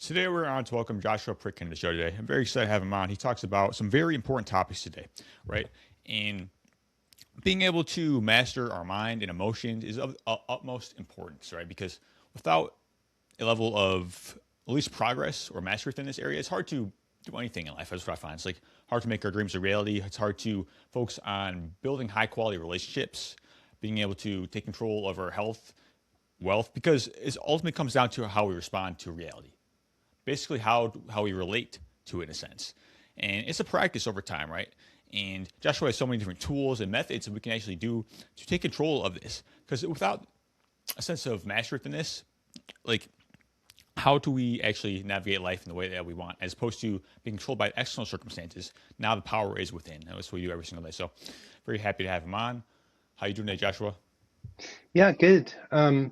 Today we're on to welcome Joshua Pritkin to the show today. I'm very excited to have him on. He talks about some very important topics today, right? And being able to master our mind and emotions is of utmost importance, right? Because without a level of at least progress or mastery within this area, it's hard to do anything in life. That's what I find. It's like hard to make our dreams a reality. It's hard to focus on building high quality relationships, being able to take control of our health, wealth, because it ultimately comes down to how we respond to reality. Basically, how we relate to it in a sense. And it's a practice over time, right? And Joshua has so many different tools and methods that we can actually do to take control of this. Because without a sense of mastery within this, like how do we actually navigate life in the way that we want, as opposed to being controlled by external circumstances? Now the power is within. That's what we do every single day. So, very happy to have him on. How you doing today, Joshua? Yeah, good. And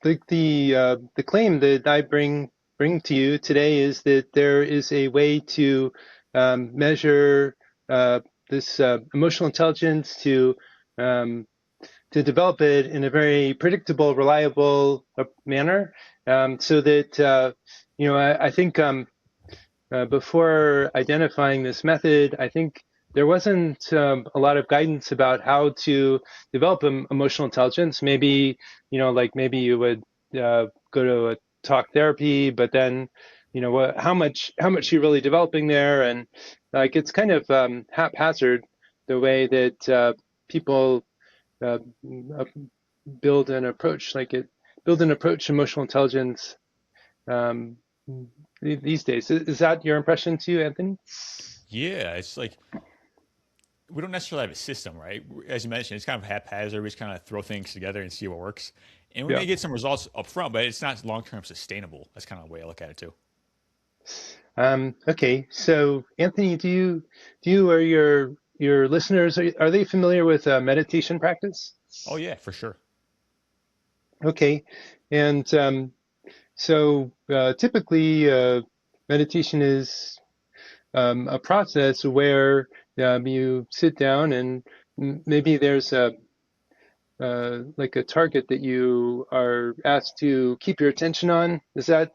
the claim that I bring to you today is that there is a way to measure this emotional intelligence um, to develop it in a very predictable, reliable manner, so that I think before identifying this method, I think there wasn't a lot of guidance about how to develop emotional intelligence. Maybe, like maybe you would go to a talk therapy, but then, how much you're really developing there, and like it's kind of haphazard the way that people uh, uh, build an approach to emotional intelligence um, these days. Is that your impression too, Anthony? Yeah, it's like we don't necessarily have a system, right? As you mentioned, it's kind of haphazard. We just kind of throw things together and see what works. And we Yeah. may get some results up front, but it's not long term sustainable. That's kind of the way I look at it too. Okay. So, Anthony, do you or your listeners are they familiar with meditation practice? Oh yeah, for sure. Okay. And typically, meditation is a process where you sit down and maybe there's a like a target that you are asked to keep your attention on. Does that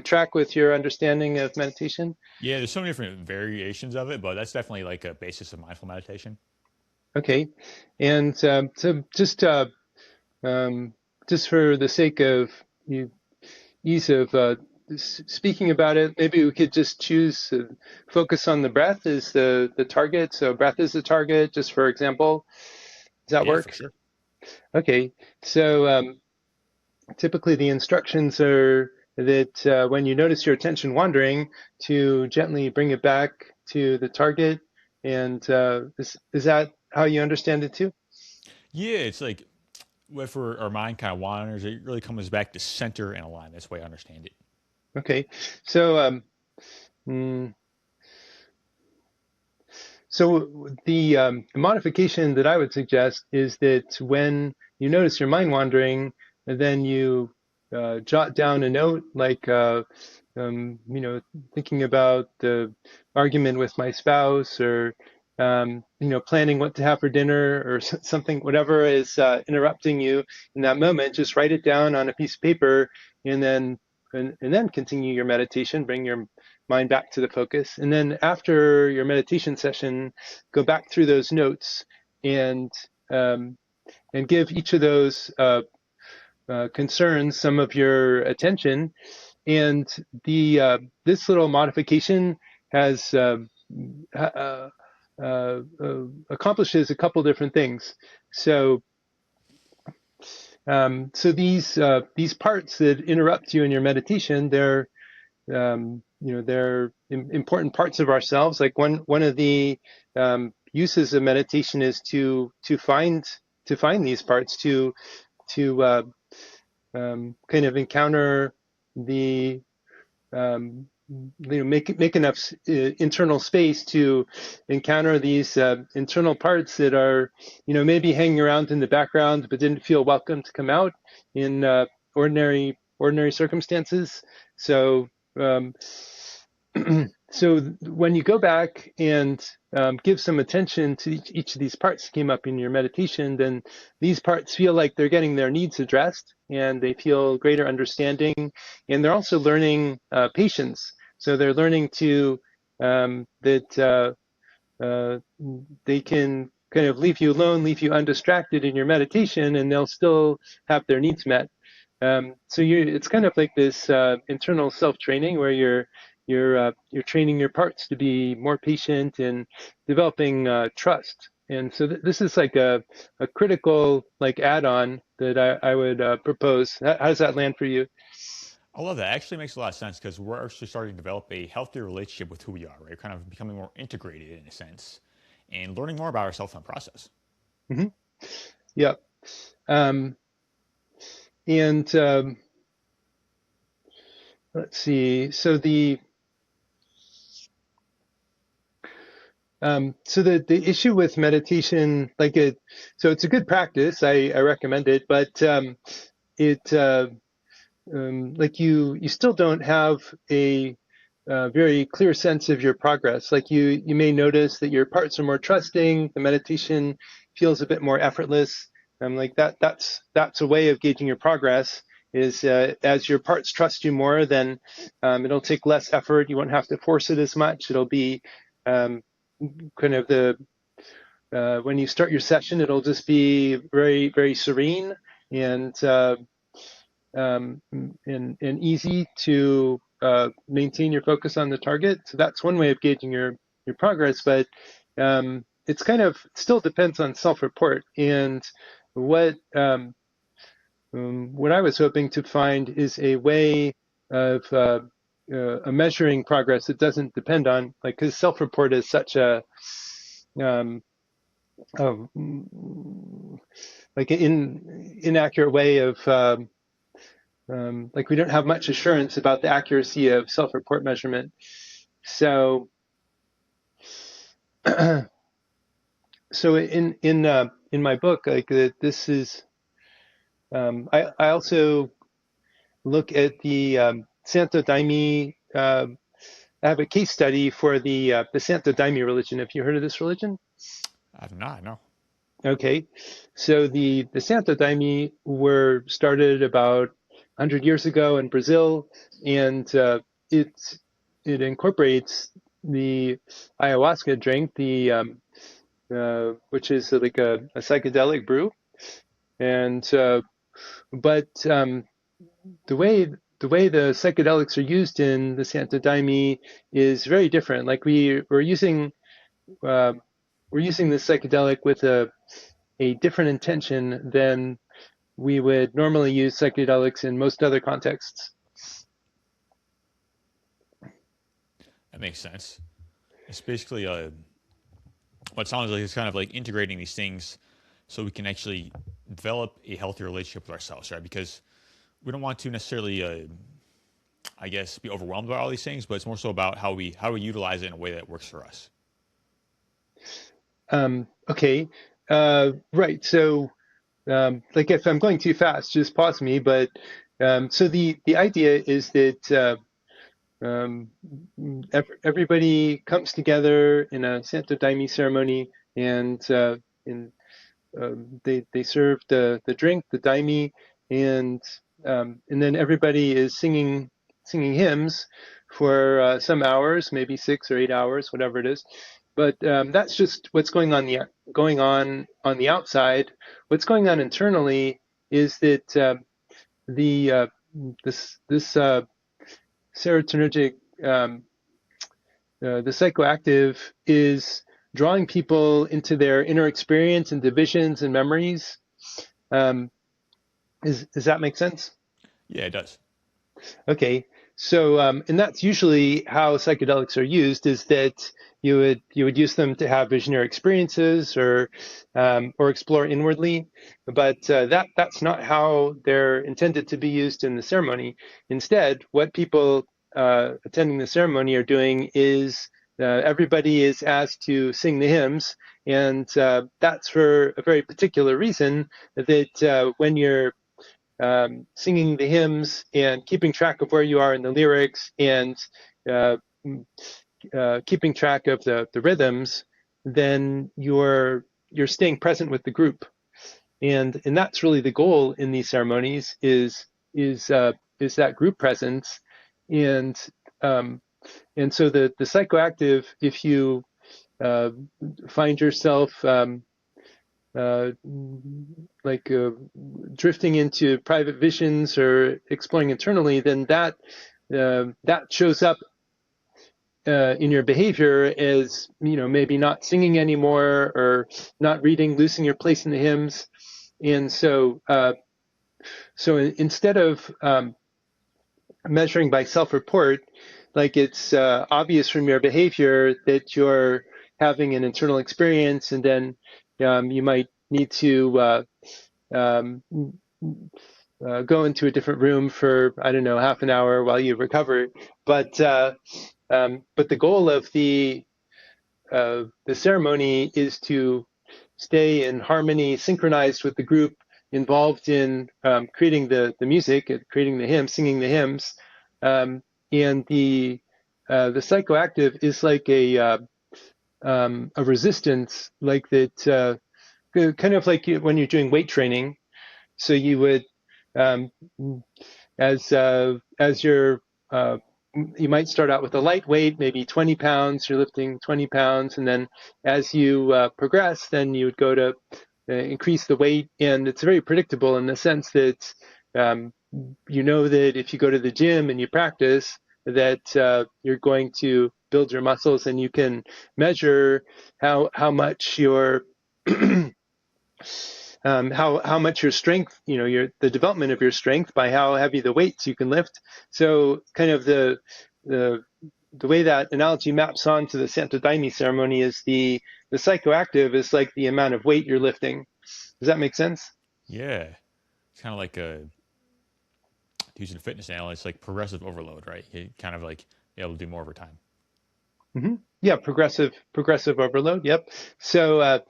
track with your understanding of meditation? Yeah, there's so many different variations of it, but that's definitely like a basis of mindful meditation. Okay. And um, just for the sake of you, ease of speaking about it, maybe we could just choose focus on the breath as the target. So breath is the target, just for example. Does that Yeah, for work? sure. Okay. So typically the instructions are that when you notice your attention wandering, to gently bring it back to the target. And is that how you understand it too? Yeah, it's like if our mind kind of wanders, it really comes back to center and align. That's the way I understand it. Okay. So mm, the modification that I would suggest is that when you notice your mind wandering, then you jot down a note like, thinking about the argument with my spouse, or, planning what to have for dinner, or something, whatever is interrupting you in that moment. Just write it down on a piece of paper, and then continue your meditation. Bring your mind back to the focus. And then after your meditation session, go back through those notes and um, and give each of those concerns some of your attention. And the this little modification has uh, accomplishes a couple different things. So these parts that interrupt you in your meditation, they're important parts of ourselves. Like one of the uses of meditation is to find these parts, to kind of encounter the make enough internal space to encounter these internal parts that are maybe hanging around in the background but didn't feel welcome to come out in ordinary circumstances. So um, So when you go back and give some attention to each of these parts that came up in your meditation, then these parts feel like they're getting their needs addressed and they feel greater understanding. And they're also learning patience. So they're learning to that they can kind of leave you alone, leave you undistracted in your meditation, and they'll still have their needs met. So it's kind of like this internal self-training where you're training your parts to be more patient and developing trust. And so this is like a critical like add-on that I would propose. How does that land for you? I love that. It actually makes a lot of sense because we're actually starting to develop a healthier relationship with who we are, right? Kind of becoming more integrated in a sense and learning more about ourselves in the process. Hmm. Yeah. Um, and let's see. So the issue with meditation, so it's a good practice. I recommend it, but it like you still don't have a very clear sense of your progress. Like you may notice that your parts are more trusting. The meditation feels a bit more effortless. Like that's a way of gauging your progress. Is as your parts trust you more, then it'll take less effort. You won't have to force it as much. It'll be um, kind of the when you start your session, it'll just be very, very serene and and easy to maintain your focus on the target. So that's one way of gauging your progress. But it's kind of still depends on self-report. And what what I was hoping to find is a way of measuring progress that doesn't depend on because self-report is such um, a like an inaccurate way of like we don't have much assurance about the accuracy of self-report measurement. So, so in my book, like this is, I also look at the Santo Daime. I have a case study for the Santo Daime religion. Have you heard of this religion? I've not, no. Okay, so the Santo Daime were started about 100 years ago in Brazil, and it it incorporates the ayahuasca drink, the which is like a psychedelic brew, and but the way the psychedelics are used in the Santo Daime is very different. Like uh, we're using the psychedelic with a different intention than we would normally use psychedelics in most other contexts. That makes sense. It's basically what sounds like it's kind of like integrating these things so we can actually develop a healthier relationship with ourselves, right? Because we don't want to necessarily, I guess, be overwhelmed by all these things, but it's more so about how we utilize it in a way that works for us. Okay, right. So, like if I'm going too fast, just pause me. But so the idea is that um, everybody comes together in a Santo Daime ceremony, and they serve the drink, the daime, and then everybody is singing hymns for some hours, maybe 6 or 8 hours, whatever it is. But that's just what's going on the outside. What's going on internally is that the this serotonergic the psychoactive is drawing people into their inner experience and divisions and memories. Um, does that make sense? Yeah, it does. Okay, so and that's usually how psychedelics are used. Is that you would use them to have visionary experiences or explore inwardly, but that's not how they're intended to be used in the ceremony. Instead, what people attending the ceremony are doing is everybody is asked to sing the hymns, and that's for a very particular reason. That when you're singing the hymns and keeping track of where you are in the lyrics and uh, keeping track of the rhythms, then you're staying present with the group, and that's really the goal in these ceremonies is that group presence, and um, and so the psychoactive, if you uh, find yourself uh, like drifting into private visions or exploring internally, then that shows up in your behavior as, maybe not singing anymore or not reading, losing your place in the hymns. And so instead of measuring by self-report, like it's obvious from your behavior that you're having an internal experience, and then you might need to um, go into a different room for, I don't know, half an hour while you recover. But the goal of the ceremony is to stay in harmony, synchronized with the group, involved in creating the music, creating the hymns, singing the hymns, and the psychoactive is like a resistance, like that, kind of like when you're doing weight training. So you would, um, as you're you might start out with a light weight, maybe 20 pounds, you're lifting 20 pounds. And then as you progress, then you would go to increase the weight. And it's very predictable in the sense that that if you go to the gym and you practice, that you're going to build your muscles, and you can measure how much your how much your strength, the development of your strength by how heavy the weights you can lift. So kind of the way that analogy maps onto the Santo Daime ceremony is the psychoactive is like the amount of weight you're lifting. Does that make sense? Yeah, it's kind of like using a fitness analogy. It's like progressive overload, right? You kind of like be able to do more over time. Yeah, progressive overload. Yep. So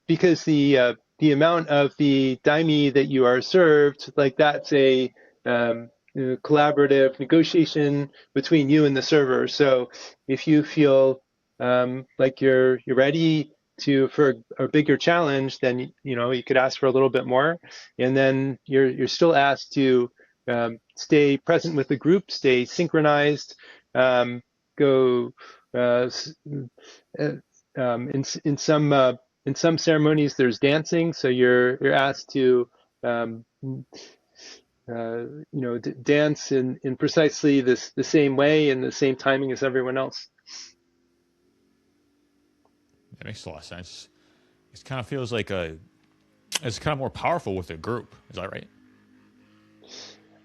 because the amount of the daime that you are served, like that's a collaborative negotiation between you and the server. So if you feel like you're ready for a bigger challenge, then you could ask for a little bit more, and then you're still asked to stay present with the group, stay synchronized, go uh, uh, in some ceremonies there's dancing, so you're asked to um, dance in precisely the same way and the same timing as everyone else. That makes a lot of sense. It kind of feels like it's kind of more powerful with a group. Is that right?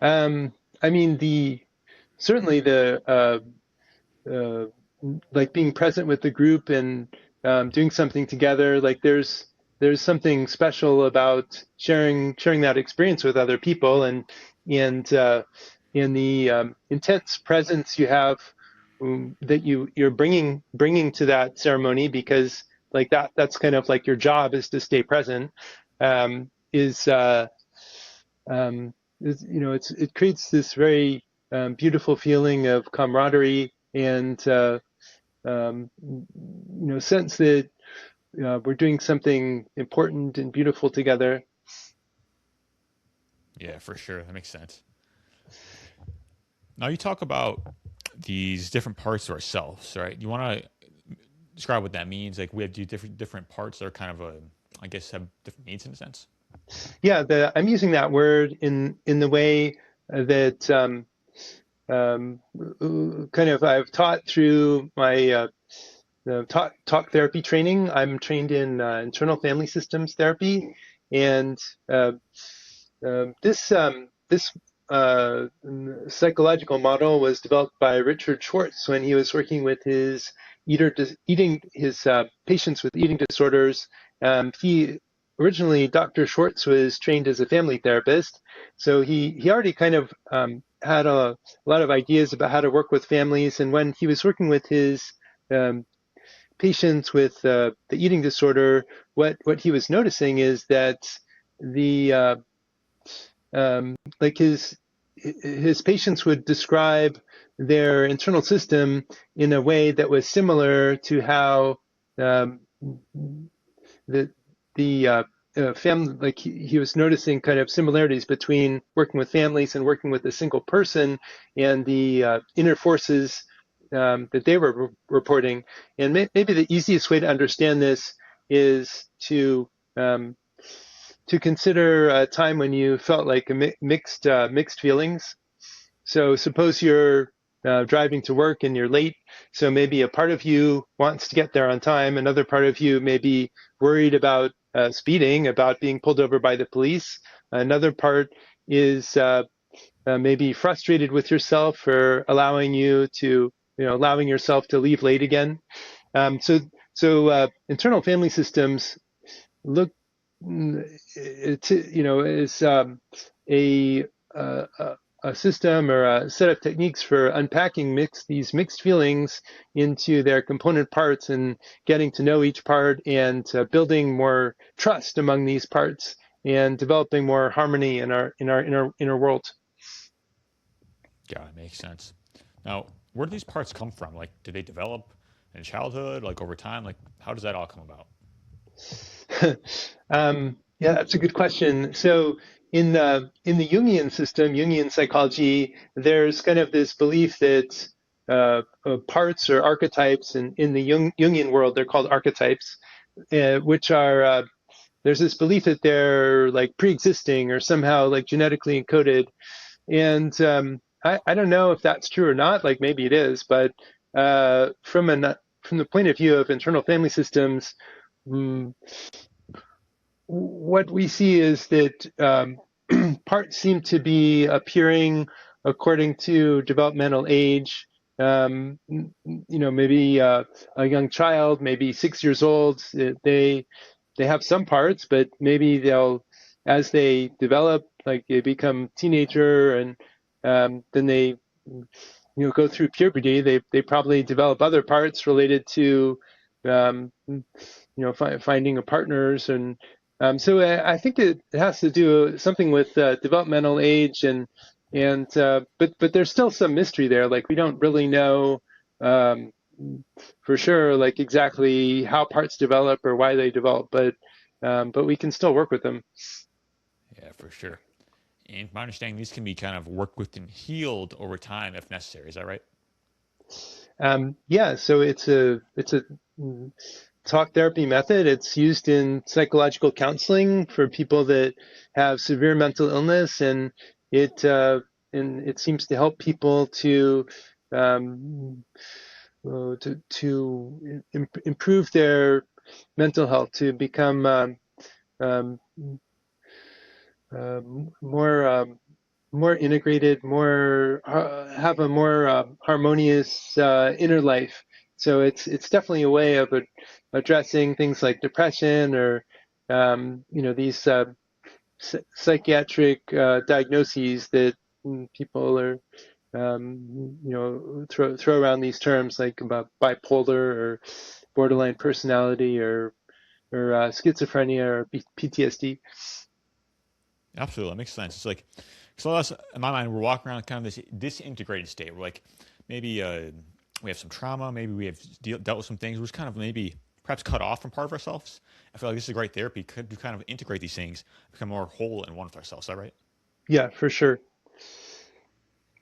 I mean, certainly the uh, like being present with the group and doing something together. Like there's something special about sharing that experience with other people, and in the intense presence you have, that you're bringing to that ceremony, because like that's kind of like your job is to stay present. Is it creates this very beautiful feeling of camaraderie, and sense that we're doing something important and beautiful together. Yeah, for sure. That makes sense. Now you talk about these different parts of ourselves, right? You want to describe what that means? Like we have different parts that are kind of I guess have different needs in a sense. Yeah, I'm using that word in the way that kind of I've taught through my talk therapy training. I'm trained in internal family systems therapy, and this psychological model was developed by Richard Schwartz when he was working with his eating his patients with eating disorders. He originally, Dr. Schwartz was trained as a family therapist, so he already kind of had a lot of ideas about how to work with families. And when he was working with his um, patients with the eating disorder, what he was noticing is that the like his patients would describe their internal system in a way that was similar to how um, the family, like he was noticing kind of similarities between working with families and working with a single person, and the inner forces that they were reporting. And maybe the easiest way to understand this is um, to consider a time when you felt like mixed feelings. So suppose you're driving to work and you're late. So maybe a part of you wants to get there on time. Another part of you may be worried about speeding, about being pulled over by the police. Another part is maybe frustrated with yourself for allowing yourself to leave late again. So internal family systems look is a, a a system or a set of techniques for unpacking these mixed feelings into their component parts and getting to know each part and building more trust among these parts and developing more harmony in our inner world. Yeah, it makes sense. Now, where do these parts come from? Like, do they develop in childhood, like over time? Like, how does that all come about? Yeah, that's a good question. So in the Jungian system, Jungian psychology, there's kind of this belief that parts or archetypes, and in the Jungian world, they're called archetypes, which are there's this belief that they're like pre-existing or somehow like genetically encoded. And I don't know if that's true or not. Like maybe it is, but from the point of view of internal family systems, mm, what we see is that parts seem to be appearing according to developmental age. Maybe a young child, maybe 6 years old, they have some parts, but maybe as they develop, like they become teenager, and then they go through puberty, they probably develop other parts related to finding a partners. And so I think it has to do something with developmental age, but there's still some mystery there. Like we don't really know um, for sure, like exactly how parts develop or why they develop, but we can still work with them. Yeah, for sure. And my understanding, these can be kind of worked with and healed over time if necessary. Is that right? Yeah, so it's a talk therapy method. It's used in psychological counseling for people that have severe mental illness, it it seems to help people um, to improve their mental health, to become um, more more integrated, more have a more harmonious inner life. So it's definitely a way of addressing things like depression or these psychiatric diagnoses that people are throw around these terms like about bipolar or borderline personality or schizophrenia or PTSD. Absolutely, that makes sense. It's like, so us in my mind, we're walking around kind of this disintegrated state. We're like, maybe we have some trauma, maybe we have dealt with some things. We're just kind of maybe perhaps cut off from part of ourselves. I feel like this is a great therapy to kind of integrate these things, become more whole and one with ourselves. Is that right? Yeah, for sure.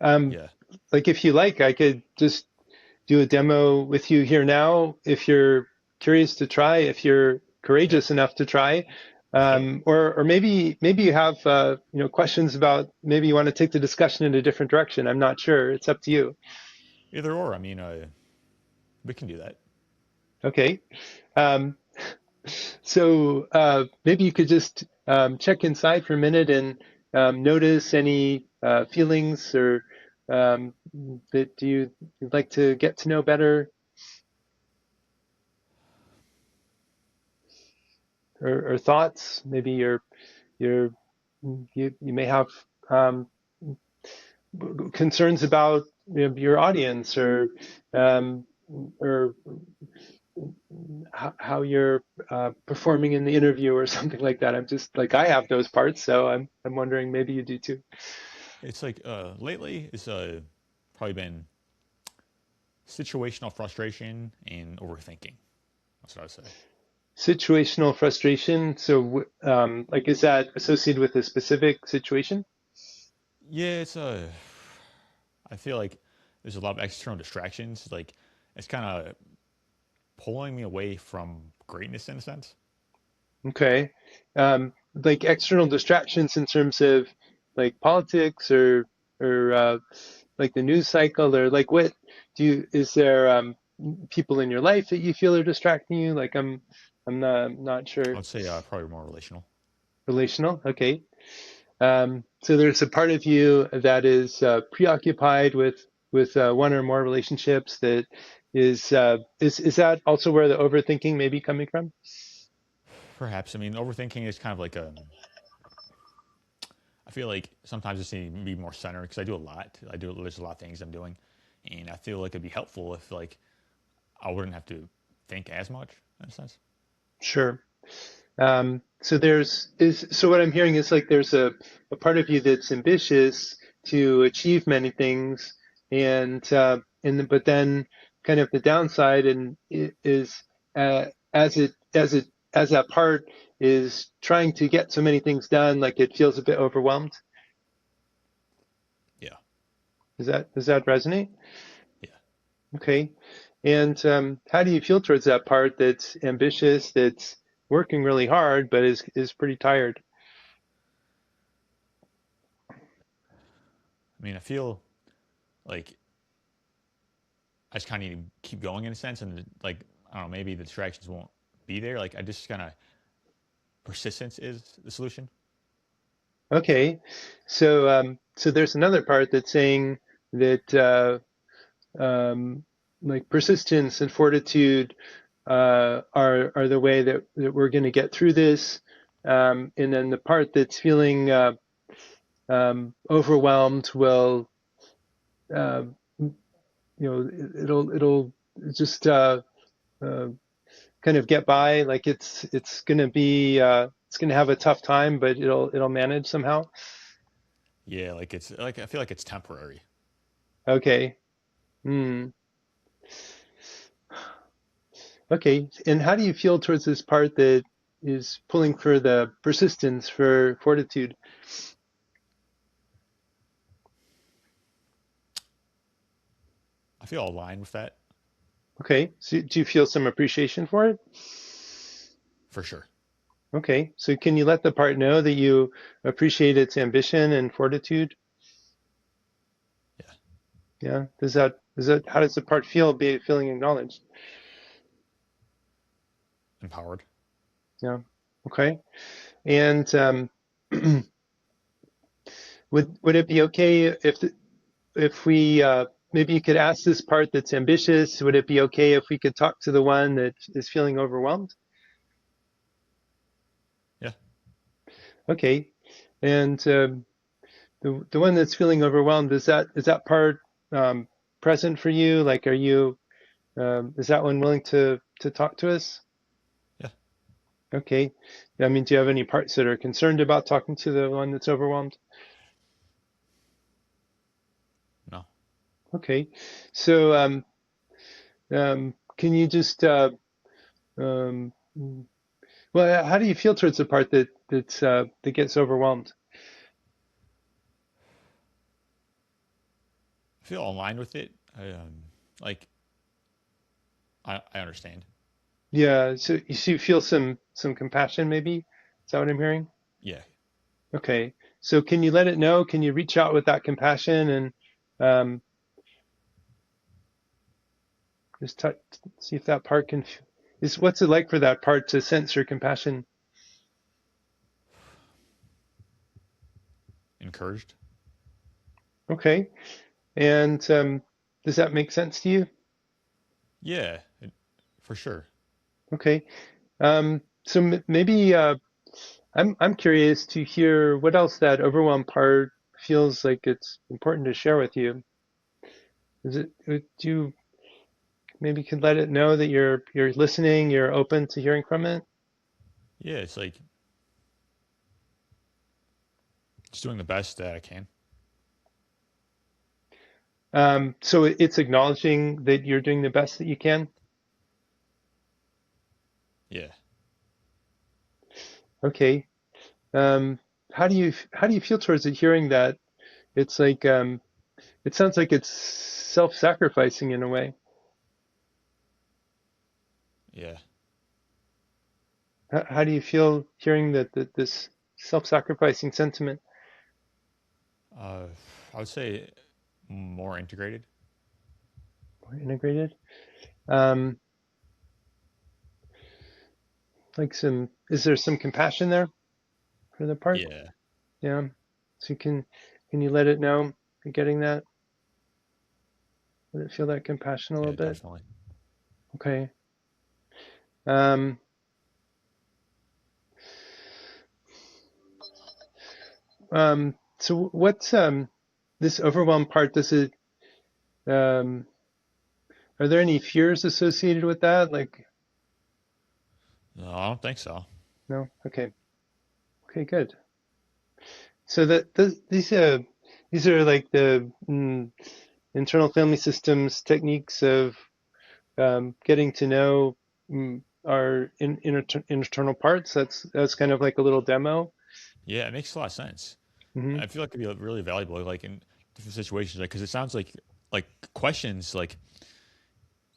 Um, Yeah. like if you like, I could just do a demo with you here now if you're curious to try, if you're Yeah. courageous enough to try. Let's do it. Or maybe you have questions about, maybe you want to take the discussion in a different direction. I'm not sure. It's up to you. Either or. I mean, we can do that. Okay. Um, so maybe you could just check inside for a minute and notice any feelings or that you'd like to get to know better, or thoughts. Maybe you're you may have um, concerns about your audience, um, or how you're performing in the interview or something like that. I'm just like, I have those parts, so I'm wondering maybe you do too. It's like lately it's probably been situational frustration and overthinking. That's what I would say. Situational frustration. So, like, is that associated with a specific situation? Yeah, it's I feel like there's a lot of external distractions. Like it's kind of pulling me away from greatness in a sense. Okay. Like external distractions in terms of like politics or like the news cycle or like what is there people in your life that you feel are distracting you? Like I'm not I sure. would say probably more relational. Relational. Okay. So there's a part of you that is preoccupied with one or more relationships that is that also where the overthinking may be coming from? Perhaps I mean overthinking is kind of like a. I feel like sometimes I just need to be more centered because I do a lot. I do there's a lot of things I'm doing, and I feel like it'd be helpful if like I wouldn't have to think as much in a sense. Sure. So so what I'm hearing is like there's a part of you that's ambitious to achieve many things, but then kind of the downside is as as that part is trying to get so many things done, like it feels a bit overwhelmed. Yeah, Does that resonate? yeah. Okay. And how do you feel towards that part that's ambitious, that's working really hard, but is pretty tired? I mean, I feel like I just kind of need to keep going in a sense, and like I don't know, maybe the distractions won't be there. Like I just kind of persistence is the solution. Okay. So there's another part that's saying that like persistence and fortitude are the way that we're going to get through this. And then the part that's feeling overwhelmed will, uh, it'll just uh, kind of get by. Like it's going to be it's going to have a tough time, but it'll manage somehow. Yeah, like it's like I feel like it's temporary. Okay. Hmm. Okay. And how do you feel towards this part that is pulling for the persistence, for fortitude? I feel aligned with that Okay. So do you feel some appreciation for it? for sure. Okay. So can you let the part know that you appreciate its ambition and fortitude? Yeah, Yeah. How does the part feel feeling acknowledged? empowered. Yeah. Okay. And would it be okay if we maybe you could ask this part that's ambitious? Would it be okay if we could talk to the one that is feeling overwhelmed? Yeah, Okay. And the one that's feeling overwhelmed, is that part um, present for you? Like, is that one willing to talk to us? yeah. Okay. I mean, do you have any parts that are concerned about talking to the one that's overwhelmed? No, Okay. So, can you just um, well, how do you feel towards the part that gets overwhelmed? I feel aligned with it. Like I understand. Yeah, so you feel some compassion, maybe? Is that what I'm hearing? Yeah, Okay. So can you let it know? Can you reach out with that compassion and um, just touch, see if that part is what's it like for that part to sense your compassion? encouraged. Okay. And does that make sense to you? Yeah, for sure. Okay. So maybe I'm curious to hear what else that overwhelmed part feels like it's important to share with you. Do you maybe could let it know that you're listening, you're open to hearing from it? Yeah, it's like just doing the best that I can. So it's acknowledging that you're doing the best that you can. Yeah. Okay. Um, how do you feel towards it? Hearing that, it's like it sounds like it's self-sacrificing in a way. Yeah. How do you feel hearing that this self-sacrificing sentiment Uh, I would say more integrated. more integrated? Um, like is there some compassion there for the part? Yeah. Yeah. So can you let it know you're getting that? Let it feel that compassion a little Yeah, bit. definitely. Okay. Um, so what's this overwhelm part? Does it um, are there any fears associated with that? Like, No, I don't think so. no? Okay. Okay, good. So these are like the internal family systems techniques of getting to know our internal parts. That's kind of like a little demo. Yeah, it makes a lot of sense. Hmm. I feel like it'd be really valuable, like in different situations, like because it sounds like questions, like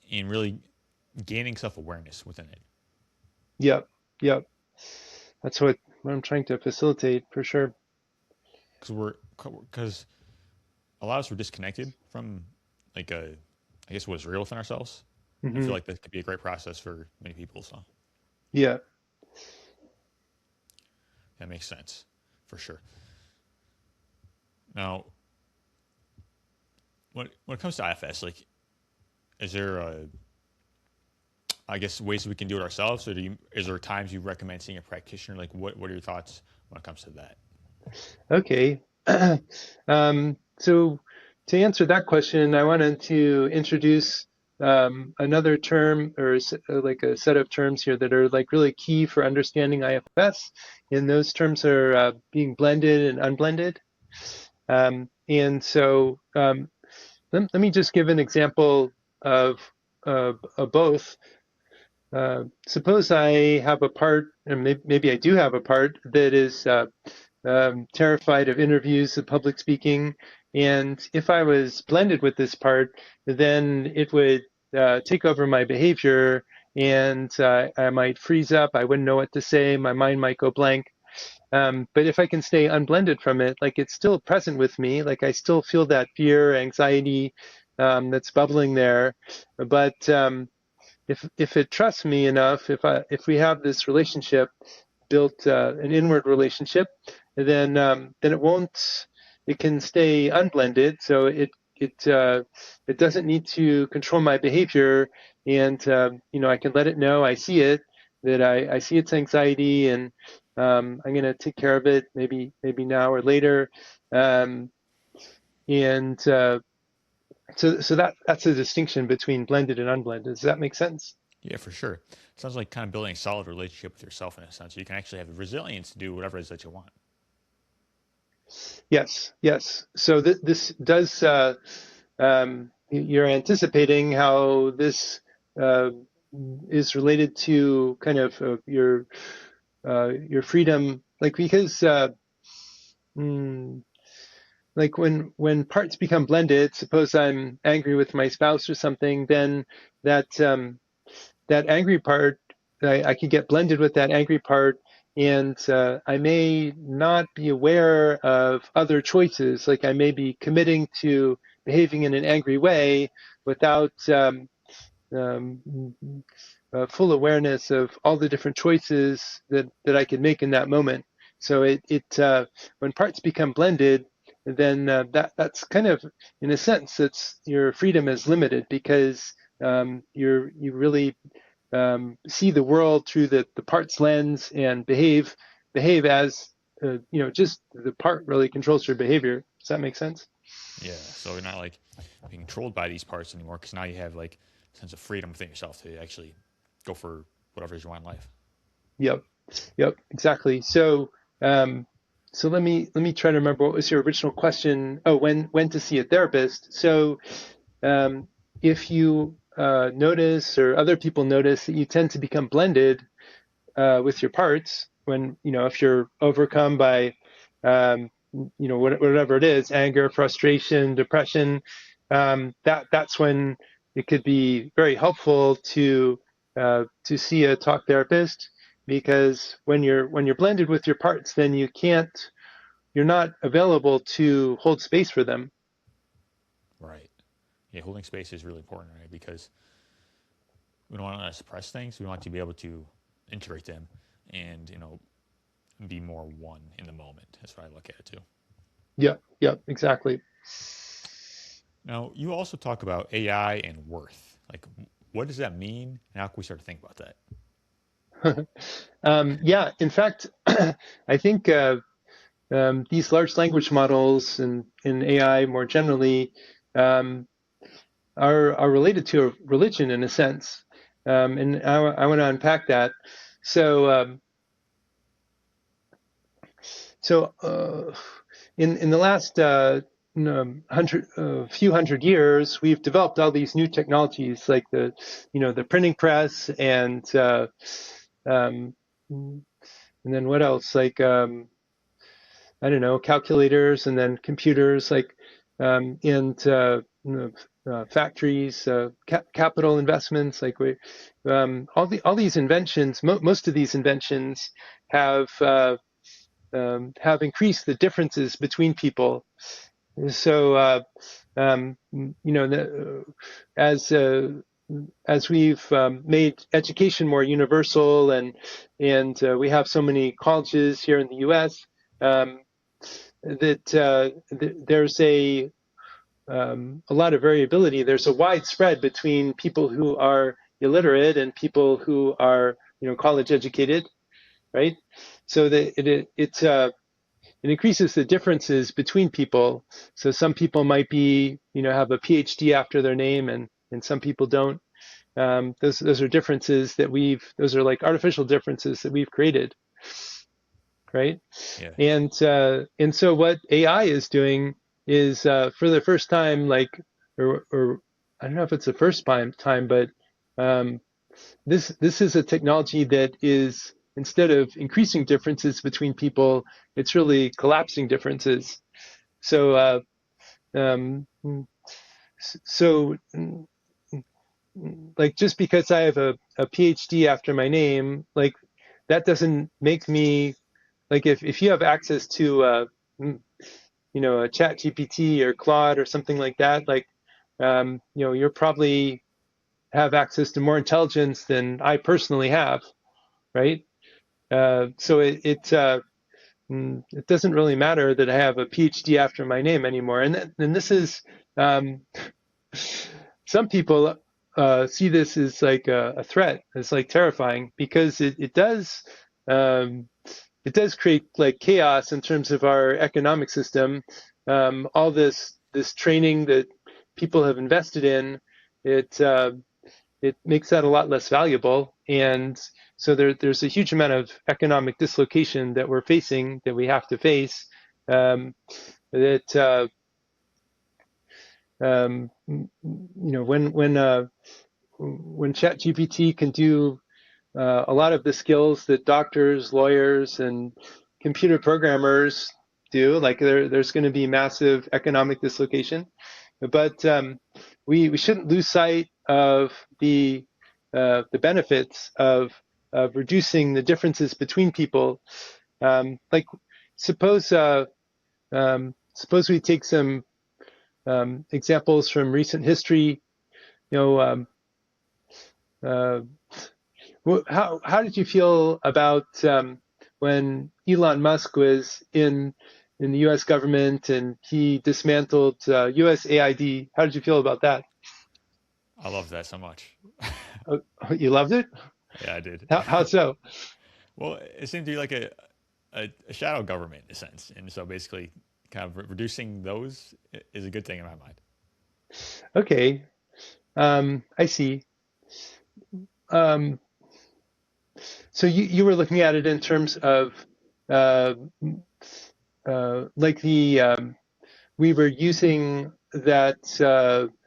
in really gaining self awareness within it. Yep, yep. That's what I'm trying to facilitate for sure. Because a lot of us were disconnected from like I guess what is real within ourselves. I feel Hmm. like that could be a great process for many people. So Yeah. that makes sense for sure. Now, when it comes to IFS, like, is there I guess ways we can do it ourselves, or is there times you recommend seeing a practitioner? Like, what are your thoughts when it comes to that? Okay. So to answer that question, I wanted to introduce another term or like a set of terms here that are like really key for understanding IFS. And those terms are being blended and unblended. And so let me just give an example of both. Suppose I have a part, and maybe I do have a part that is terrified of interviews, of public speaking. And if I was blended with this part, then it would take over my behavior and I might freeze up. I wouldn't know what to say. My mind might go blank. But if I can stay unblended from it, like it's still present with me, like I still feel that fear, anxiety that's bubbling there. But if it trusts me enough, if we have this relationship built, an inward relationship, then it won't. It can stay unblended, so it doesn't need to control my behavior, and I can let it know I see it, that I see its anxiety, and I'm going to take care of it, maybe now or later, um, and so that's a distinction between blended and unblended. Does that make sense? Yeah, for sure. It sounds like kind of building a solid relationship with yourself in a sense. So you can actually have the resilience to do whatever it is that you want. Yes, yes. So this does, you're anticipating how this uh, is related to kind of your freedom, like because mm, like when parts become blended, suppose I'm angry with my spouse or something, then that that angry part, I could get blended with that angry part, and I may not be aware of other choices. Like I may be committing to behaving in an angry way without um, full awareness of all the different choices that I could make in that moment. So when parts become blended, then that's kind of, in a sense, it's your freedom is limited because you really see the world through the parts lens and behave as just the part really controls your behavior. Does that make sense? Yeah. So you're not like being controlled by these parts anymore because now you have like a sense of freedom within yourself to actually go for whatever it is you want in life. Yep, yep, exactly. Um, So let me try to remember what was your original question. Oh, when to see a therapist. So um, if you notice or other people notice that you tend to become blended with your parts when if you're overcome by whatever it is, anger, frustration, depression, that's when it could be very helpful to see a talk therapist, because when you're blended with your parts, then you're not available to hold space for them. Right. Yeah, holding space is really important, right? Because we don't want to suppress things. We want to be able to integrate them and, be more one in the moment. That's what I look at it too. Yeah, exactly. Now, you also talk about AI and worth. Like, what does that mean? And how can we start to think about that? Yeah, in fact, I think these large language models and in AI more generally um, are related to a religion in a sense, and I want to unpack that. So, so in the last few hundred years, we've developed all these new technologies like the printing press um, and then what else, like I don't know, calculators, and then computers, like and factories, capital investments, like all these inventions. Most of these inventions have increased the differences between people. So as as we've made education more universal, and we have so many colleges here in the U.S. Um, that there's a lot of variability. There's a wide spread between people who are illiterate and people who are college educated, right? So that it increases the differences between people. So some people might be have a PhD after their name, and some people don't. Those are differences that those are like artificial differences that we've created, right? Yeah. And so what AI is doing is for the first time, like, or I don't know if it's the first time, but um, this is a technology that is, instead of increasing differences between people, it's really collapsing differences. So um, so like, just because I have a PhD after my name, like, that doesn't make me, like, if you have access to a chat GPT or Claude or something like that, like you're probably have access to more intelligence than I personally have, right? So it doesn't really matter that I have a PhD after my name anymore. And this is um, some people see this as like a threat. It's like terrifying, because um, it does create like chaos in terms of our economic system. All this training that people have invested in, it it makes that a lot less valuable. And so there's a huge amount of economic dislocation that we're facing, that we have to face. That when ChatGPT can do a lot of the skills that doctors, lawyers, and computer programmers do, like, there's going to be massive economic dislocation. But we shouldn't lose sight of the benefits of reducing the differences between people. Like, suppose suppose we take some examples from recent history. You know, uh, how did you feel about when Elon Musk was in the U.S. government and he dismantled USAID? How did you feel about that? I love that so much. Oh, you loved it? Yeah, I did. How so? Well, it seemed to be like a shadow government in a sense. And so basically, kind of reducing those is a good thing in my mind. Okay, I see. Um, so you were looking at it in terms of uh, like the we were using that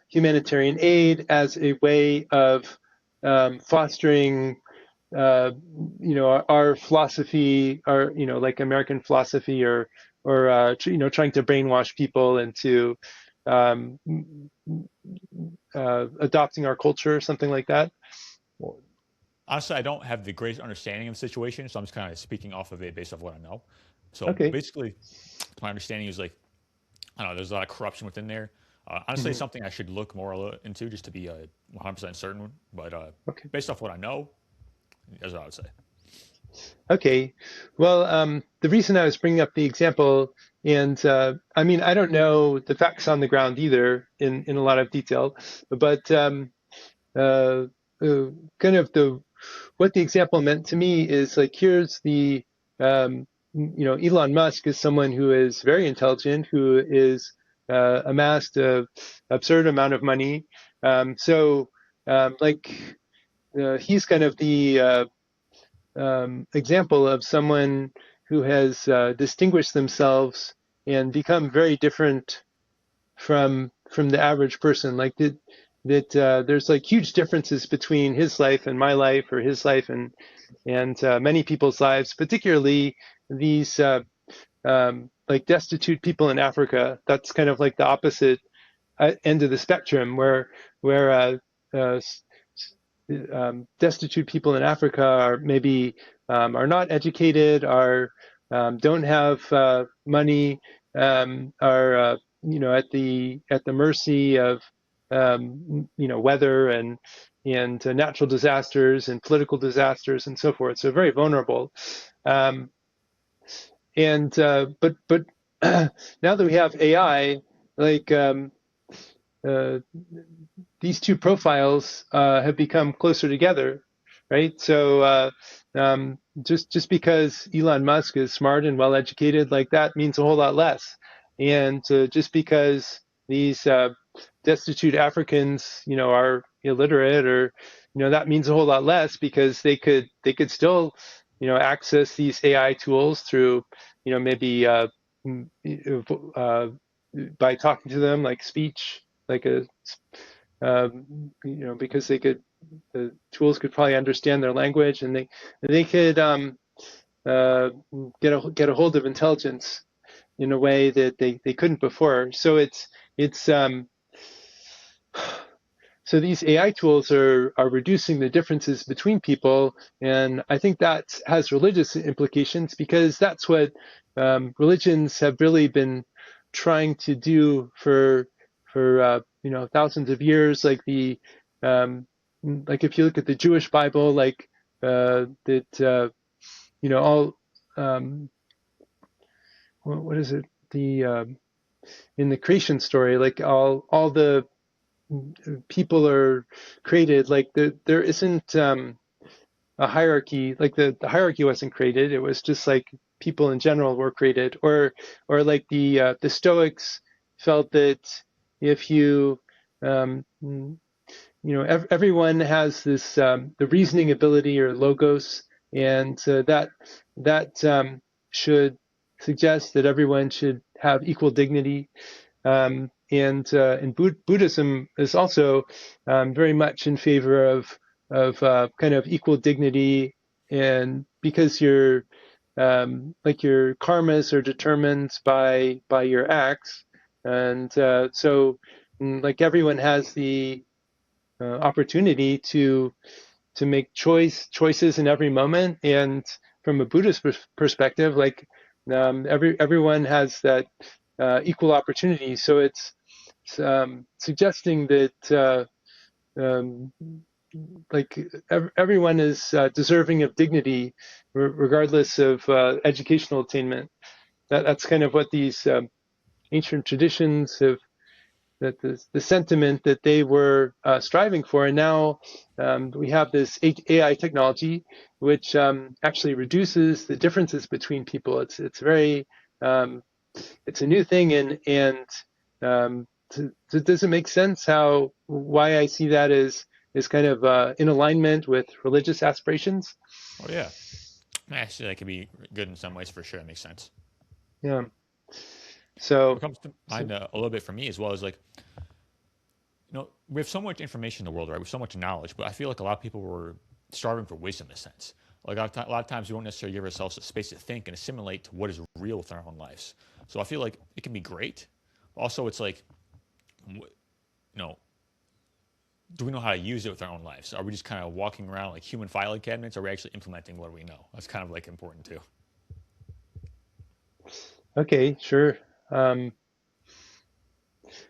humanitarian aid as a way of fostering our philosophy, our like American philosophy, or trying to brainwash people into um, adopting our culture, something like that. Well, honestly, I don't have the greatest understanding of the situation, so I'm just kind of speaking off of it based off what I know. So Okay. basically, my understanding is like I don't know. There's a lot of corruption within there. Honestly, it's Mhm. something I should look more into just to be 100% certain. But Okay. based off what I know, that's what I would say. Okay. Well, the reason I was bringing up the example, and I mean, I don't know the facts on the ground either in a lot of detail, but uh, kind of the what the example meant to me is like here's the Elon Musk is someone who is very intelligent, who is amassed a absurd amount of money. So like he's kind of the example of someone who has distinguished themselves and become very different from the average person. Like that there's like huge differences between his life and my life, or his life and many people's lives, particularly these like destitute people in Africa. That's kind of like the opposite end of the spectrum, where uh, destitute people in Africa are maybe are not educated, are don't have money, are at the mercy of weather and natural disasters and political disasters and so forth. So very vulnerable. Um, and but now that we have AI, like uh, these two profiles have become closer together, right? So just because Elon Musk is smart and well educated, like that means a whole lot less. And just because these destitute Africans, are illiterate, or that means a whole lot less, because they could still, access these AI tools through, maybe uh, by talking to them, like speech, like a because the tools could probably understand their language, and they could uh, get a hold of intelligence in a way that they couldn't before. So it's so these AI tools are reducing the differences between people, and I think that has religious implications, because that's what religions have really been trying to do for thousands of years. Like if you look at the Jewish Bible, like that all what is it, the in the creation story, like all the people are created, like there isn't a hierarchy. Like the hierarchy wasn't created, it was just like people in general were created. Or like the Stoics felt that if you everyone has this the reasoning ability, or logos, and that should suggest that everyone should have equal dignity. And Buddhism is also very much in favor of kind of equal dignity, and because like your karmas are determined by your acts, and so like everyone has the opportunity to make choices in every moment. And from a Buddhist perspective, like everyone has that equal opportunity. So it's suggesting that um, like everyone is deserving of dignity, regardless of educational attainment. That's kind of what these ancient traditions have, that the sentiment that they were striving for. And now we have this AI technology, which actually reduces the differences between people. It's very it's a new thing, and does it make sense why I see that as kind of in alignment with religious aspirations? Oh yeah, actually, that could be good in some ways for sure. That makes sense. Yeah. What So, comes to so mind a little bit for me as well is like, we have so much information in the world, right? We have so much knowledge, but I feel like a lot of people were starving for wisdom in a sense. Like a lot of times we don't necessarily give ourselves a space to think and assimilate to what is real within our own lives. So I feel like it can be great. Also, it's like, know, do we know how to use it with our own lives? Are we just kind of walking around like human filing cabinets? Or are we actually implementing what we know? That's kind of like important too. okay, sure. Um,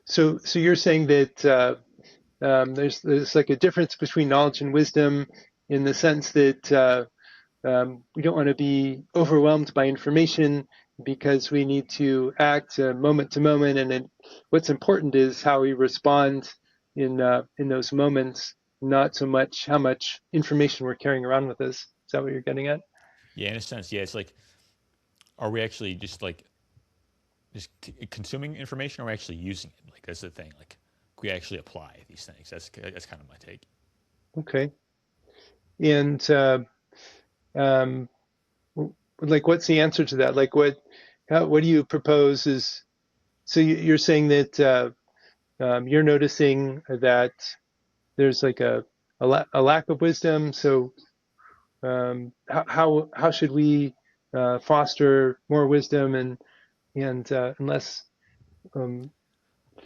so you're saying that there's like a difference between knowledge and wisdom in the sense that we don't want to be overwhelmed by information because we need to act moment to moment, and then what's important is how we respond in those moments, not so much how much information we're carrying around with us. Is that what you're getting at? Yeah, in a sense, yeah. It's like, are we actually just like consuming information, or are we actually using it? Like that's the thing. Like, we actually apply these things. That's kind of my take. Okay. And um, like, what's the answer to that? Like, what do you propose is? So you're saying that you're noticing that there's like a lack of wisdom. So how should we foster more wisdom and less? Um,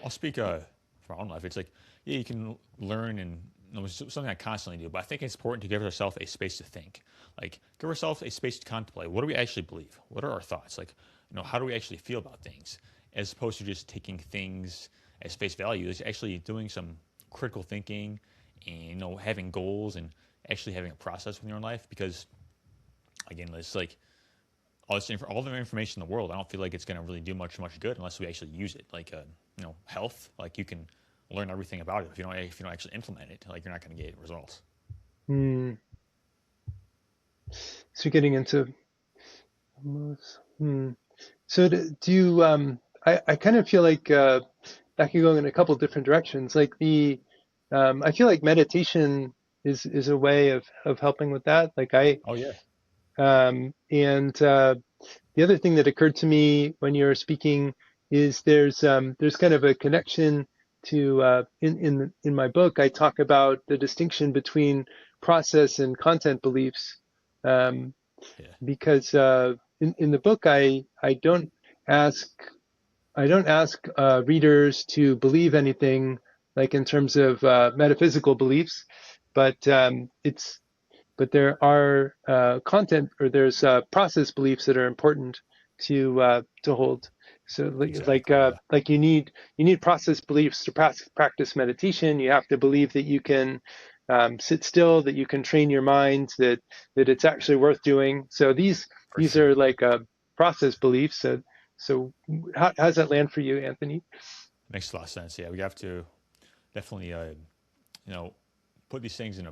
I'll speak for my own life. It's like, yeah, you can learn, and it's something I constantly do. But I think it's important to give ourselves a space to think. Like, give ourselves a space to contemplate. What do we actually believe? What are our thoughts? Like, how do we actually feel about things? As opposed to just taking things as face value, is actually doing some critical thinking, and having goals, and actually having a process within your own life. Because again, it's like all the information in the world. I don't feel like it's going to really do much good unless we actually use it. Like, health. Like, you can learn everything about it. If you don't actually implement it, like, you're not going to get results. hmm, so getting into hmm. So do you? I kind of feel like that could go in a couple different directions. Like I feel like meditation is a way of helping with that. Like Oh yeah, and the other thing that occurred to me when you were speaking is there's kind of a connection to in my book I talk about the distinction between process and content beliefs um, yeah, because in the book ask I don't ask readers to believe anything like in terms of metaphysical beliefs, but but there are content or there's process beliefs that are important to hold. So exactly. Yeah, like you need process beliefs to practice meditation. You have to believe that you can sit still, that you can train your mind, that it's actually worth doing. So for these sure. are like process beliefs. So how does that land for you, Anthony? Makes a lot of sense. Yeah, we have to definitely, you know, put these things in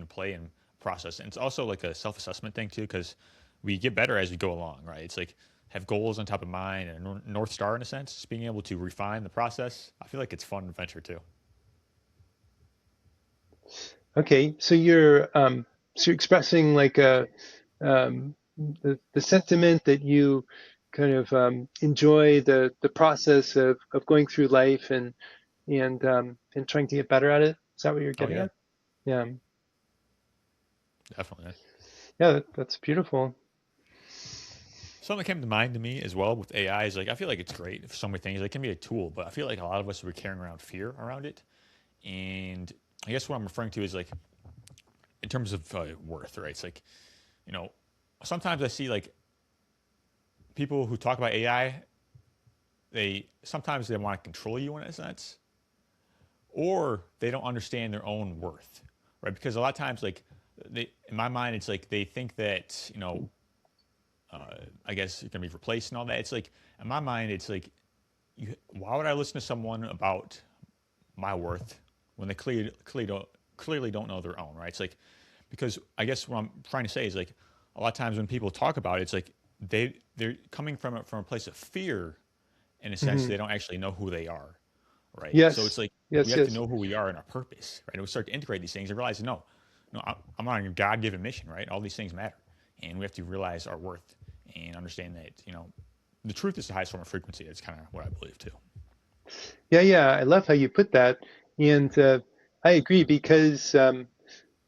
a play and process. And it's also like a self assessment thing too, because we get better as we go along, right? It's like have goals on top of mind and a north star in a sense. Just being able to refine the process. I feel like it's fun adventure too. Okay, so you're expressing like the sentiment that you kind of enjoy the process of going through life and trying to get better at it. Is that what you're Oh getting yeah, at? Yeah, definitely. yeah, that's beautiful. Something that came to mind to me as well with AI is like I feel like it's great for so many things. It can be a tool, but I feel like a lot of us are carrying around fear around it. And I guess what I'm referring to is like in terms of worth, right? It's like you know sometimes I see like people who talk about AI, they want to control you in a sense, or they don't understand their own worth, right? Because a lot of times, like in my mind, it's like they think that I guess it can be replaced and all that. It's like in my mind, it's like why would I listen to someone about my worth when they clearly don't know their own, right? It's like because I guess what I'm trying to say is like a lot of times when people talk about it, it's like they're coming from a place of fear in a sense Hmm. they don't actually know who they are, right? So it's Yes, like we yes, have to yes. know who we are and our purpose, right? And we start to integrate these things and realize, no, no, I'm on a God-given mission, right? All these things matter, and we have to realize our worth and understand that the truth is the highest form of frequency. That's kind of what I believe too. Yeah, yeah, I love how you put that, and I agree because uh,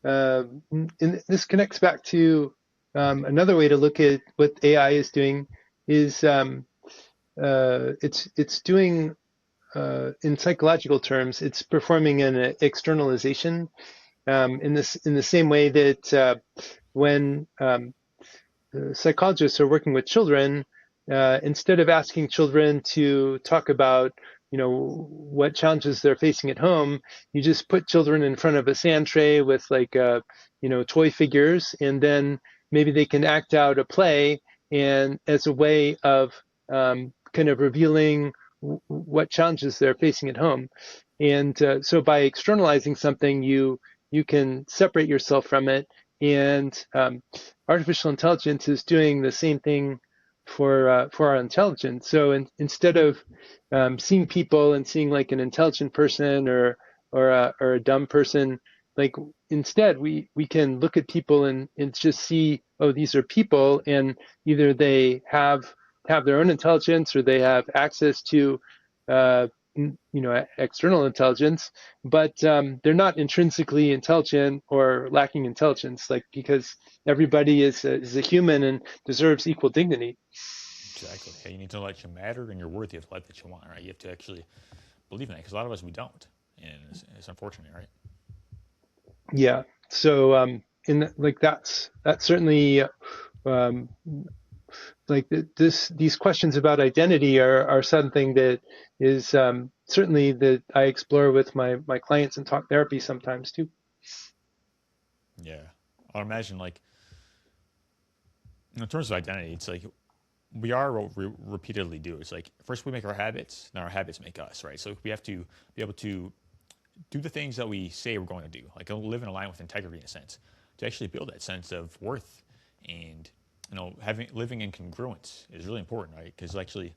and this connects back to another way to look at what AI is doing is it's doing in psychological terms, it's performing an externalization in the same way that when psychologists are working with children, instead of asking children to talk about, what challenges they're facing at home, you just put children in front of a sand tray with like, toy figures, and then maybe they can act out a play, and as a way of kind of revealing what challenges they're facing at home. And so by externalizing something, you can separate yourself from it, and artificial intelligence is doing the same thing for our intelligence. So instead of seeing people and seeing like an intelligent person or a dumb person, like instead we can look at people and just see, oh, these are people, and either they have their own intelligence or they have access to uh, external intelligence, but they're not intrinsically intelligent or lacking intelligence, like because everybody is a human and deserves equal dignity. Exactly. Hey, you need to know that you matter and you're worthy of the life that you want, right? You have to actually believe in that because a lot of us we don't, and it's unfortunate, right? Yeah. So like that's certainly um, like these questions about identity are something that is certainly that I explore with my clients in talk therapy sometimes too. Yeah. I would imagine like in terms of identity, it's like we are what we repeatedly do. It's like first we make our habits, then our habits make us, right? So we have to be able to do the things that we say we're going to do, like live in alignment with integrity in a sense, to actually build that sense of worth and having living in congruence is really important, right? Because actually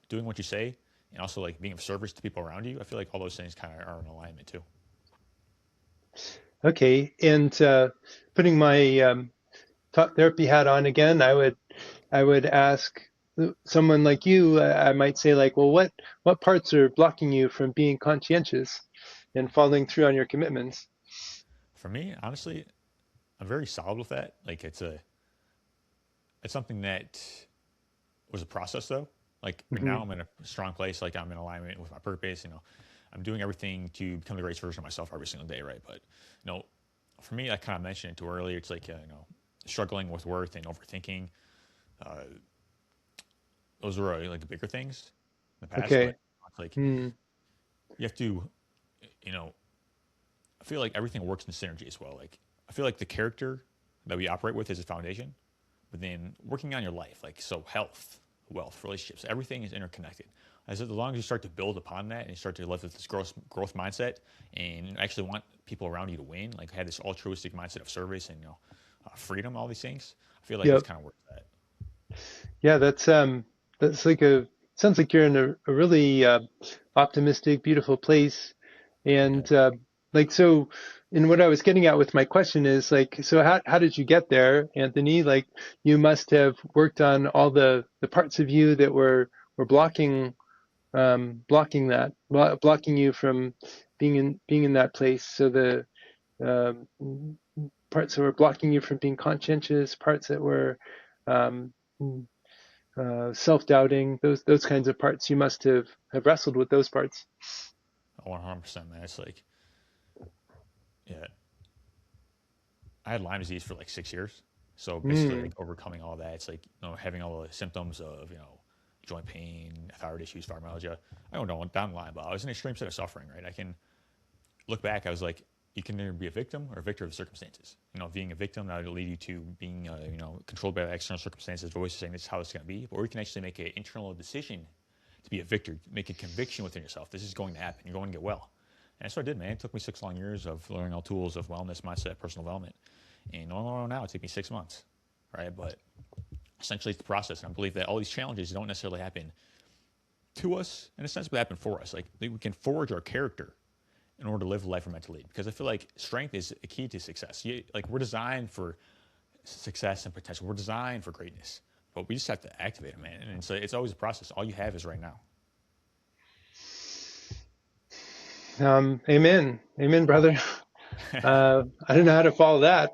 doing what you say and also like being of service to people around you, I feel like all those things kind of are in alignment too. Okay, and putting my talk therapy hat on again, I would ask someone like you. I might say like, well, what parts are blocking you from being conscientious and following through on your commitments? For me, honestly, I'm very solid with that. Like it's something that was a process though. Like right Hmm. now I'm in a strong place. Like I'm in alignment with my purpose. I'm doing everything to become the greatest version of myself every single day, right? But for me, I kind of mentioned it too earlier. It's like struggling with worth and overthinking. Uh, those were like the bigger things in the past, but Okay. it's like Mm. you have to, you know, I feel like everything works in synergy as well. Like I feel like the character that we operate with is a foundation, but then working on your life, like so health, wealth, relationships, everything is interconnected. As long as you start to build upon that and you start to live with this growth mindset and actually want people around you to win, like have this altruistic mindset of service and freedom, all these things, I feel like that's Yep. kind of where it's at. Yeah, that's like a sounds like you're in a really optimistic, beautiful place. Yeah. And like so, and what I was getting at with my question is like, so how did you get there, Anthony? Like you must have worked on all the parts of you that were blocking you from being in that place. So the um, parts that were blocking you from being conscientious, parts that were um, self-doubting, those kinds of parts. You must have wrestled with those parts. 100%, man. It's like, yeah, I had Lyme disease for like 6 years. So basically, Mm, like overcoming all that, it's like having all the symptoms of joint pain, thyroid issues, fibromyalgia. I don't know down the line, but I was in an extreme set of suffering. Right, I can look back. I was like, you can either be a victim or a victor of the circumstances. Being a victim that would lead you to being controlled by the external circumstances, voices saying this is how it's going to be, or you can actually make an internal decision to be a victor, make a conviction within yourself. This is going to happen. You're going to get well. And that's what I did, man. It took me 6 long years of learning all tools of wellness, mindset, personal development. And now it took me 6 months, right? But essentially, it's the process. And I believe that all these challenges don't necessarily happen to us, in a sense, but happen for us. Like we can forge our character in order to live the life we're meant to lead. Because I feel like strength is a key to success. Like we're designed for success and potential. We're designed for greatness. but we just have to activate it, man. And it's always a process. All you have is right now. Amen. Amen, brother. I don't know how to follow that.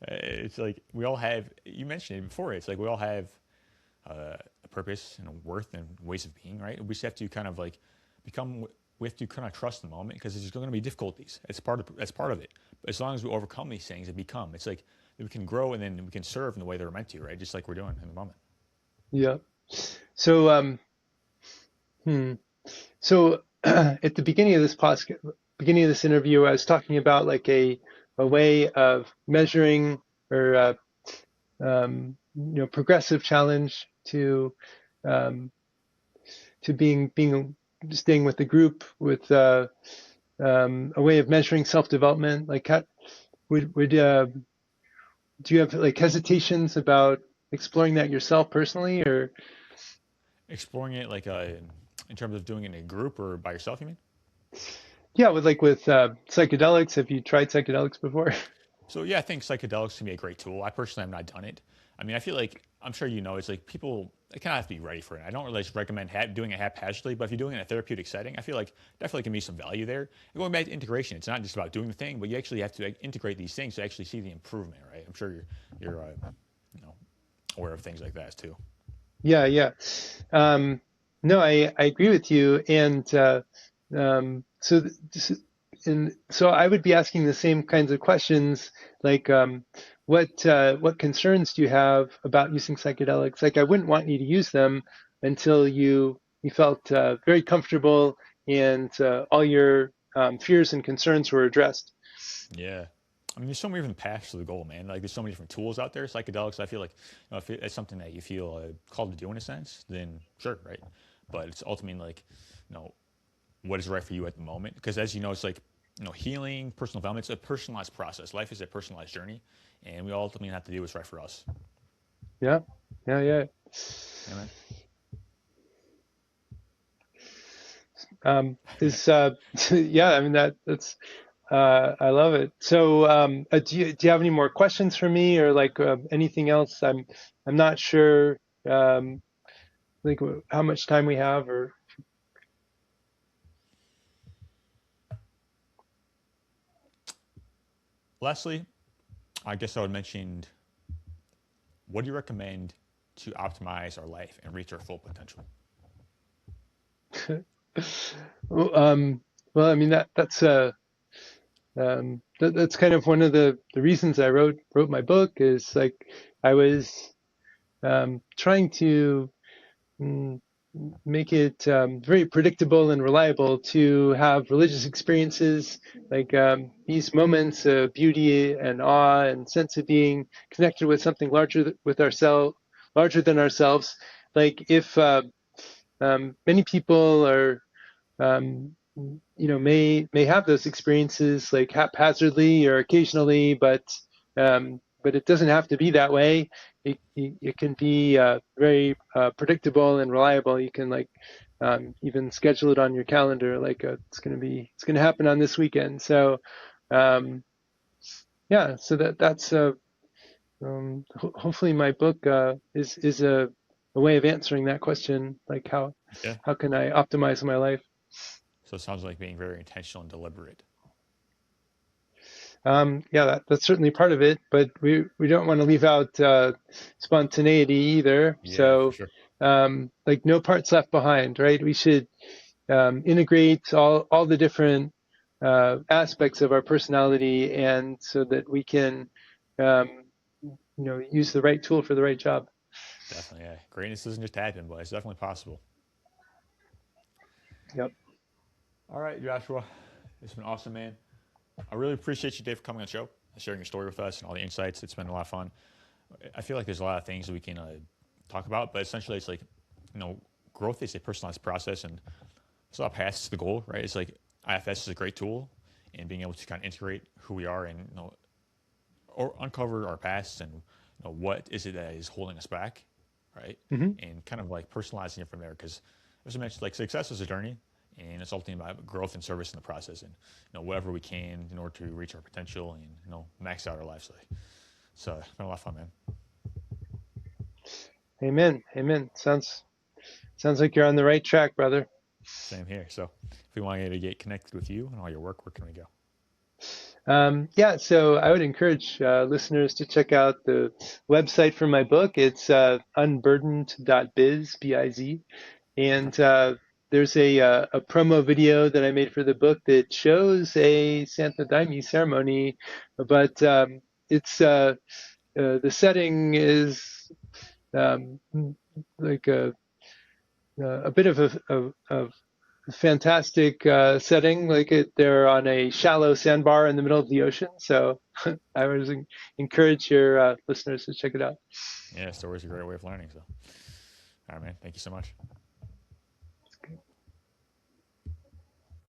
It's like we all have. You mentioned it before. It's like we all have a purpose and a worth and ways of being, right? We just have to kind of like become. We have to kind of trust the moment because there's going to be difficulties. That's part of it. But as long as we overcome these things and become, it's like we can grow and then we can serve in the way they're meant to, right? Just like we're doing in the moment. Yeah. So, hmm. So at the beginning of this interview, I was talking about like a way of measuring or progressive challenge um, to being staying with the group with a way of measuring self-development. Like, would do you have like hesitations about exploring that yourself personally, or Exploring it like in terms of doing it in a group or by yourself, you mean? yeah, with psychedelics? Have you tried psychedelics before? So yeah, I think psychedelics can be a great tool. I personally have not done it. I mean, I feel like I'm sure you know it's like people they kind of have to be ready for it. I don't really recommend doing it haphazardly, but if you're doing it in a therapeutic setting, I feel like definitely can be some value there. And going back to integration, it's not just about doing the thing, but you actually have to like, integrate these things to actually see the improvement, right? I'm sure you're you know aware of things like that too. Yeah, yeah. No, I agree with you. And so I would be asking the same kinds of questions, like what concerns do you have about using psychedelics? Like I wouldn't want you to use them until you felt very comfortable and all your fears and concerns were addressed. Yeah. I mean, there's so many different paths to the goal, man. Like, there's so many different tools out there. Psychedelics, I feel like, if it's something that you feel called to do in a sense, then sure, right? But it's ultimately like, you know, what is right for you at the moment? Because as you know, it's like, healing, personal development, it's a personalized process. Life is a personalized journey, and we ultimately have to do what's right for us. Yeah, yeah, yeah. Yeah, man. Is yeah, I mean that's I love it. So do you have any more questions for me or like anything else? I'm not sure like how much time we have or Lastly, I guess I would mention, what do you recommend to optimize our life and reach our full potential? well, well, I mean that's kind of one of the reasons I wrote my book is like I was trying to mm, make it very predictable and reliable to have religious experiences like these moments of beauty and awe and sense of being connected with something larger than ourselves. Like if many people are may have those experiences like haphazardly or occasionally, but it doesn't have to be that way. It can be very predictable and reliable. You can like even schedule it on your calendar, like it's gonna happen on this weekend. So um, yeah, so that's hopefully my book is a way of answering that question, like Yeah. how can I optimize my life? So it sounds like being very intentional and deliberate. Yeah, that's certainly part of it, but we don't want to leave out spontaneity either. Yeah, for So, sure. like no parts left behind, right? We should integrate all the different aspects of our personality, and so that we can, um, use the right tool for the right job. Definitely, yeah. Greatness doesn't just happen, but it's definitely possible. Yep. All right, Joshua. It's been awesome, man. I really appreciate you, Dave, for coming on the show, sharing your story with us and all the insights. It's been a lot of fun. I feel like there's a lot of things that we can talk about, but essentially, it's like, you know, growth is a personalized process, and it's a lot of paths to the goal, right? It's like IFS is a great tool, and being able to kind of integrate who we are and or uncover our past and what is it that is holding us back, right? Hmm. And kind of like personalizing it from there, because as I mentioned, like success is a journey, and it's ultimately about growth and service in the process, and whatever we can in order to reach our potential and max out our lives. So it's been a lot of fun, man. Amen. Amen. Sounds like you're on the right track, brother. Same here. So if we want to get connected with you and all your work, where can we go? Yeah, so I would encourage listeners to check out the website for my book. It's unburdened.biz, B-I-Z. And there's a promo video that I made for the book that shows a Santa Daime ceremony, but it's the setting is um, like a bit of a fantastic setting. Like they're on a shallow sandbar in the middle of the ocean. So I would encourage your listeners to check it out. Yeah, stories are a great way of learning. So, all right, man. Thank you so much.